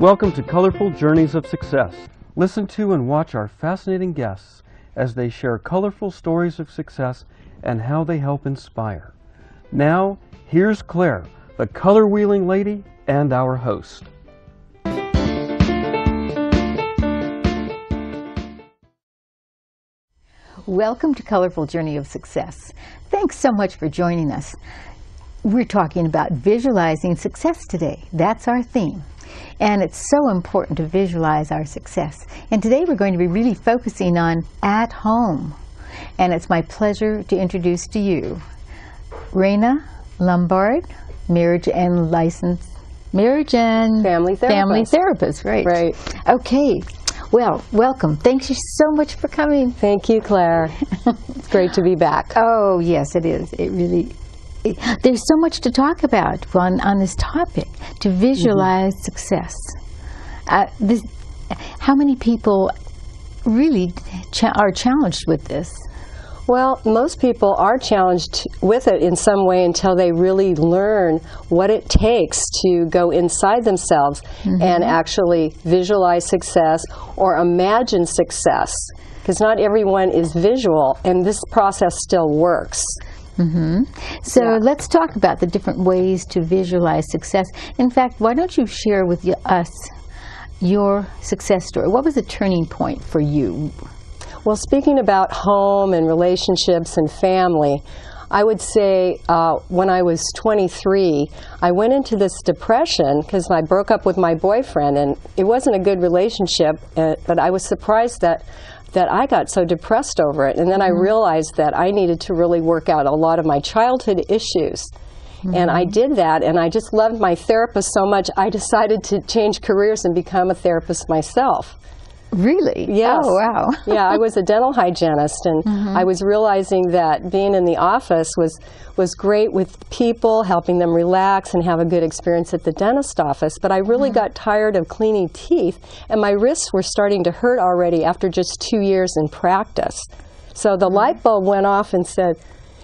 Welcome to Colorful Journeys of Success. Listen to and watch our fascinating guests as they share colorful stories of success and how they help inspire. Now, here's Claire, the color-wheeling lady and our host. Welcome to Colorful Journey of Success. Thanks so much for joining us. We're talking about visualizing success today. That's our theme. And it's so important to visualize our success. And today we're going to be really focusing on at home. And it's my pleasure to introduce to you Raina Lombard, marriage and family therapist. Right. Okay. Well, welcome. Thank you so much for coming. Thank you, Claire. It's great to be back. Oh, yes, it is. There's so much to talk about on this topic, to visualize success. How many people really are challenged with this? Well, most people are challenged with it in some way until they really learn what it takes to go inside themselves and actually visualize success or imagine success. Because not everyone is visual, and this process still works. So let's talk about the different ways to visualize success. In fact, why don't you share with us your success story? What was the turning point for you? Well, speaking about home and relationships and family, I would say when I was 23, I went into this depression because I broke up with my boyfriend, and it wasn't a good relationship, but I was surprised that I got so depressed over it. And then I realized that I needed to really work out a lot of my childhood issues. And I did that, and I just loved my therapist so much, I decided to change careers and become a therapist myself. Really? Yes. Oh, wow. Yeah, I was a dental hygienist, and I was realizing that being in the office was great with people, helping them relax and have a good experience at the dentist office. But I really got tired of cleaning teeth, and my wrists were starting to hurt already after just 2 years in practice. So the light bulb went off and said,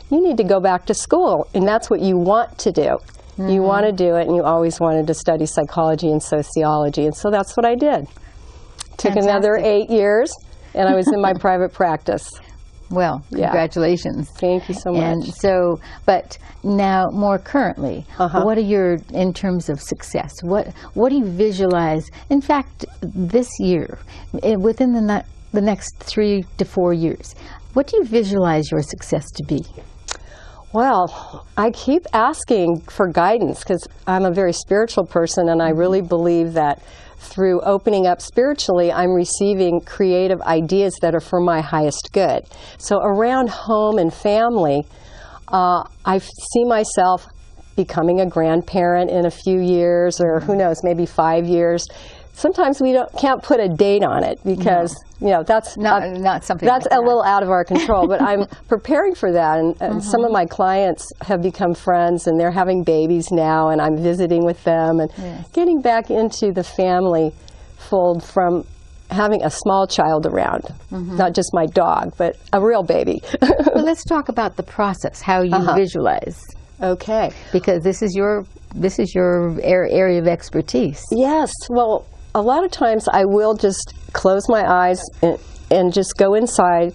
you need to go back to school, and that's what you want to do. You want to do it, and you always wanted to study psychology and sociology, and so that's what I did. Took another 8 years, and I was in my private practice. Well, congratulations. Thank you so much. And so, but now more currently, what are in terms of success, what do you visualize? In fact, this year, within the next 3 to 4 years, what do you visualize your success to be? Well, I keep asking for guidance because I'm a very spiritual person, and I really believe that through opening up spiritually, I'm receiving creative ideas that are for my highest good. So around home and family, I see myself becoming a grandparent in a few years, or who knows, maybe 5 years. Sometimes we can't put a date on it because that's not something that's like a little out of our control. But I'm preparing for that, and some of my clients have become friends, and they're having babies now, and I'm visiting with them and getting back into the family fold from having a small child around, not just my dog, but a real baby. Well, let's talk about the process, how you visualize. Okay, because this is your area of expertise. Yes. Well, a lot of times I will just close my eyes and just go inside.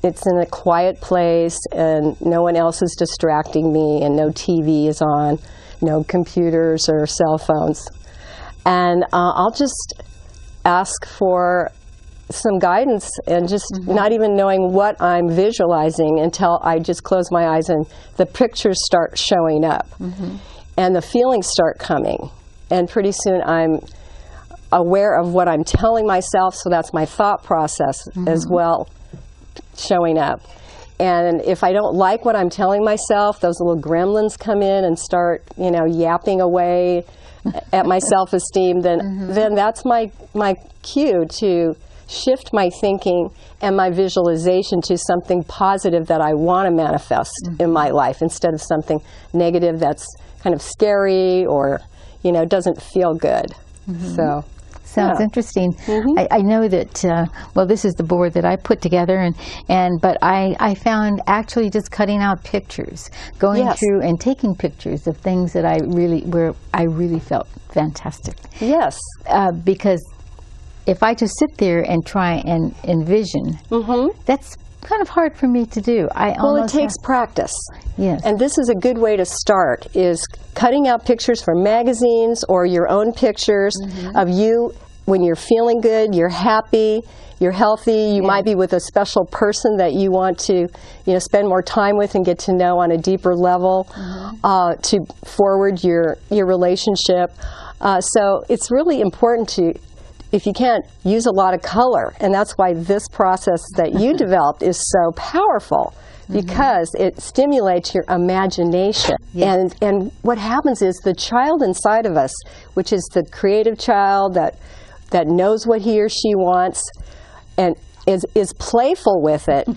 It's in a quiet place, and no one else is distracting me, and no TV is on, no computers or cell phones. And I'll just ask for some guidance, and just not even knowing what I'm visualizing until I just close my eyes and the pictures start showing up. And the feelings start coming. And pretty soon I'm aware of what I'm telling myself, so that's my thought process as well showing up. And if I don't like what I'm telling myself, those little gremlins come in and start, yapping away at my self-esteem, then that's my cue to shift my thinking and my visualization to something positive that I want to manifest in my life, instead of something negative that's kind of scary or doesn't feel good. sounds interesting. I know that, well, this is the board that I put together, but I found actually just cutting out pictures, going through and taking pictures of things that I really felt fantastic. Yes. Because if I just sit there and try and envision, that's kind of hard for me to do. Well, it takes practice. Yes. And this is a good way to start, is cutting out pictures from magazines or your own pictures of you when you're feeling good, you're happy, you're healthy, you might be with a special person that you want to, spend more time with and get to know on a deeper level to forward your relationship. So it's really important to, if you can't, use a lot of color, and that's why this process that you developed is so powerful, because it stimulates your imagination. And what happens is the child inside of us, which is the creative child that knows what he or she wants and is playful with it,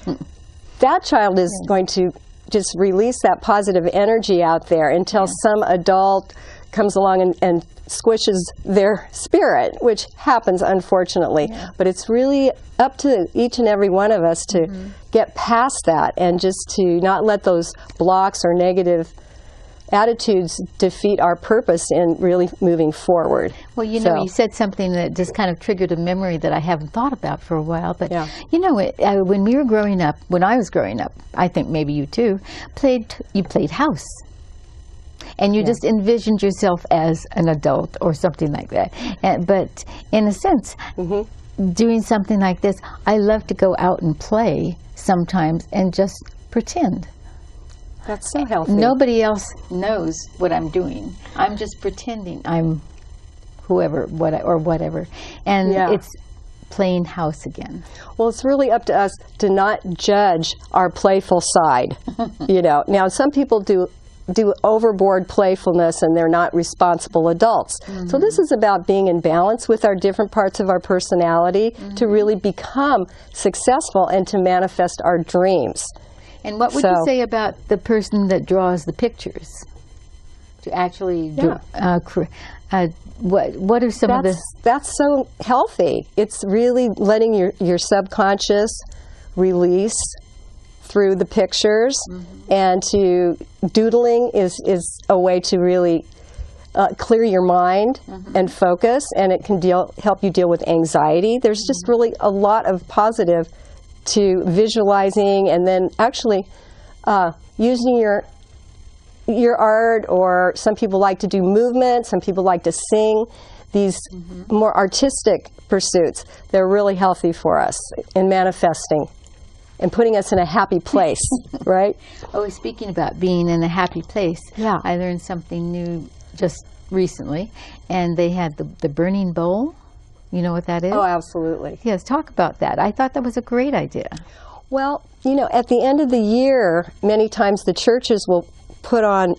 that child is going to just release that positive energy out there until some adult comes along and squishes their spirit, which happens, unfortunately. But it's really up to each and every one of us to get past that and just to not let those blocks or negative attitudes defeat our purpose in really moving forward. Well, you said something that just kind of triggered a memory that I haven't thought about for a while. But when we were growing up, when I was growing up, I think maybe you too, you played house. And you just envisioned yourself as an adult or something like that. But in a sense, doing something like this, I love to go out and play sometimes and just pretend. That's so healthy. Nobody else knows what I'm doing. I'm just pretending I'm whoever, whatever. And it's playing house again. Well, it's really up to us to not judge our playful side. Now some people do overboard playfulness and they're not responsible adults. So this is about being in balance with our different parts of our personality to really become successful and to manifest our dreams. And what would you say about the person that draws the pictures? To actually what are some of the... That's so healthy. It's really letting your subconscious release through the pictures, and to doodling is a way to really clear your mind and focus, and it can help you deal with anxiety. There's just really a lot of positive to visualizing, and then actually using your art, or some people like to do movement, some people like to sing. These more artistic pursuits, they're really healthy for us in manifesting and putting us in a happy place, right? Oh, speaking about being in a happy place, I learned something new just recently, and they had the burning bowl. You know what that is? Oh, absolutely. Yes, talk about that. I thought that was a great idea. Well, at the end of the year, many times the churches will put on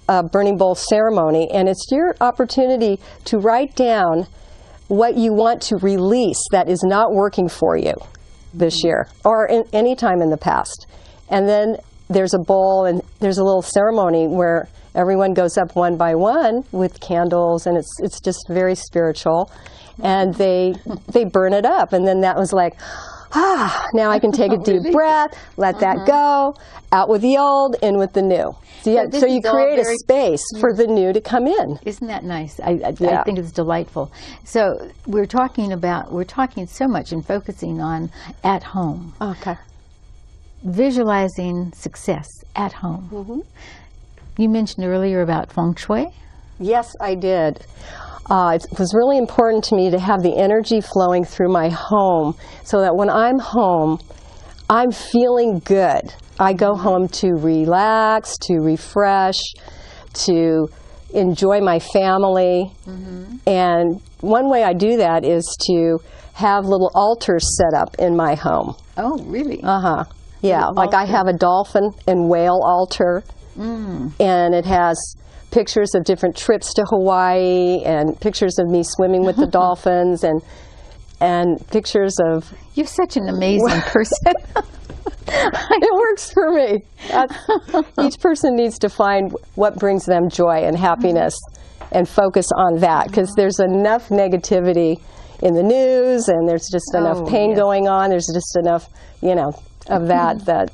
a burning bowl ceremony, and it's your opportunity to write down what you want to release that is not working for you this year, or any time in the past. And then there's a bowl, and there's a little ceremony where everyone goes up one by one with candles, and it's just very spiritual. And they burn it up, and then that was like, now I can take a deep breath, let that go, out with the old, in with the new. So you create a space for the new to come in. Isn't that nice? I think it's delightful. So we're talking so much and focusing on at home. Okay. Visualizing success at home. You mentioned earlier about feng shui. Yes, I did. It was really important to me to have the energy flowing through my home, so that when I'm home, I'm feeling good. I go home to relax, to refresh, to enjoy my family. And one way I do that is to have little altars set up in my home. Oh, really? Yeah, like I have a dolphin and whale altar, and it has pictures of different trips to Hawaii, and pictures of me swimming with the dolphins, and pictures of... You're such an amazing person. It works for me. Each person needs to find what brings them joy and happiness and focus on that, because there's enough negativity in the news, and there's just enough pain going on. There's just enough, you know, of that.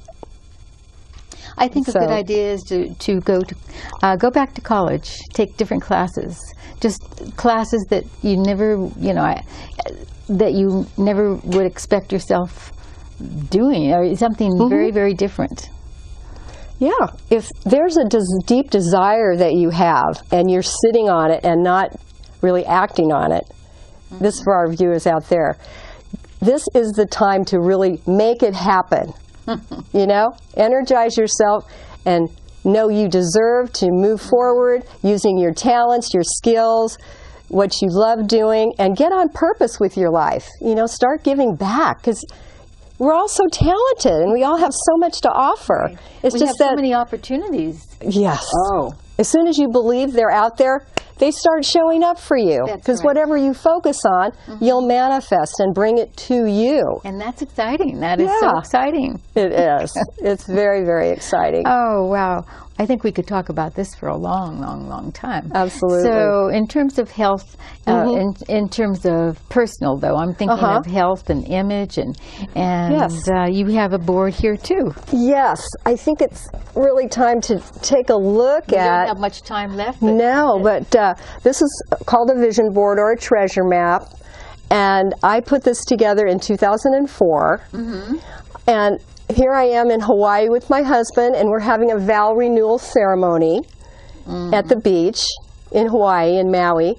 I think a good idea is to go back to college, take different classes, just classes that you never, you know, that you never would expect yourself doing, or something very, very different. Yeah, if there's a deep desire that you have, and you're sitting on it and not really acting on it, this for our viewers out there, this is the time to really make it happen. You know, energize yourself and know you deserve to move forward using your talents, your skills, what you love doing, and get on purpose with your life. You know, start giving back, because we're all so talented and we all have so much to offer. Right. It's we just have so many opportunities. Yes. Oh. As soon as you believe they're out there, they start showing up for you. Because whatever you focus on, you'll manifest and bring it to you. And that's exciting. That is so exciting. It is. It's very, very exciting. Oh, wow. I think we could talk about this for a long, long, long time. Absolutely. So in terms of health, in terms of personal, though, I'm thinking of health and image, and you have a board here, too. Yes. I think it's really time to take a look at... We don't have much time left. No, but this is called a vision board or a treasure map. And I put this together in 2004. And here I am in Hawaii with my husband, and we're having a vow renewal ceremony at the beach in Hawaii, in Maui.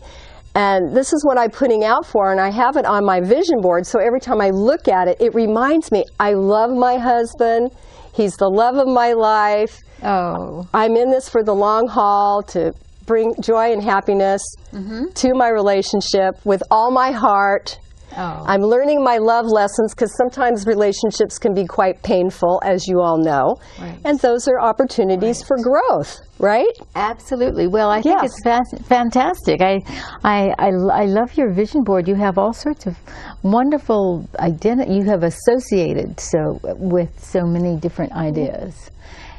And this is what I'm putting out for, and I have it on my vision board, so every time I look at it, it reminds me, I love my husband. He's the love of my life. Oh. I'm in this for the long haul to bring joy and happiness to my relationship with all my heart. Oh. I'm learning my love lessons, because sometimes relationships can be quite painful, as you all know. Right. And those are opportunities for growth, right? Absolutely. Well, I think it's fantastic. I love your vision board. You have all sorts of wonderful identity. You have associated with so many different ideas.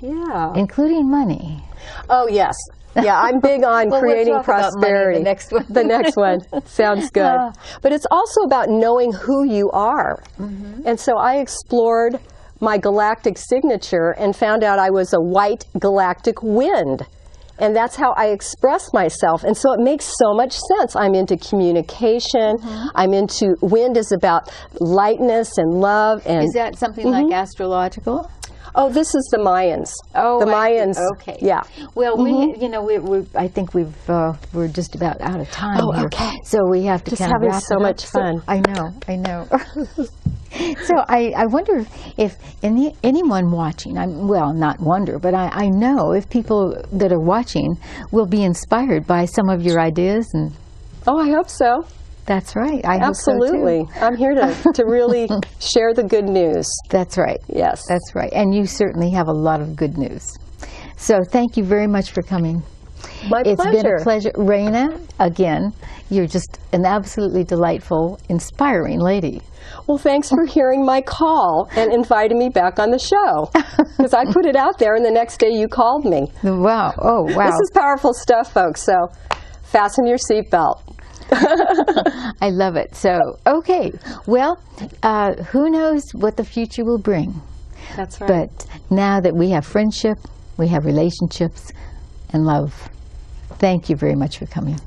Yeah. Including money. Oh, yes. Yeah, I'm big on creating we'll talk prosperity. About money, the next one. The next one. Sounds good. But it's also about knowing who you are. And so I explored my galactic signature and found out I was a white galactic wind. And that's how I express myself. And so it makes so much sense. I'm into communication. I'm into, wind is about lightness and love. And is that something like astrological? Oh, this is the Mayans. Oh, the Mayans. Okay. Yeah. Well, I think we're just about out of time. Oh, here. okay. So we have to just kind of having wrap so it up. much fun. I know. So I wonder if anyone watching, not wonder, but I know if people that are watching will be inspired by some of your ideas. And oh, I hope so. That's right. I Absolutely. hope so too. I'm here to really share the good news. That's right. Yes. That's right. And you certainly have a lot of good news. So thank you very much for coming. My pleasure. It's been a pleasure. Raina, again, you're just an absolutely delightful, inspiring lady. Well, thanks for hearing my call and inviting me back on the show. Because I put it out there and the next day you called me. Wow. Oh, wow. This is powerful stuff, folks. So fasten your seatbelt. I love it. So, okay. Well, who knows what the future will bring. That's right. But now that we have friendship, we have relationships and love. Thank you very much for coming.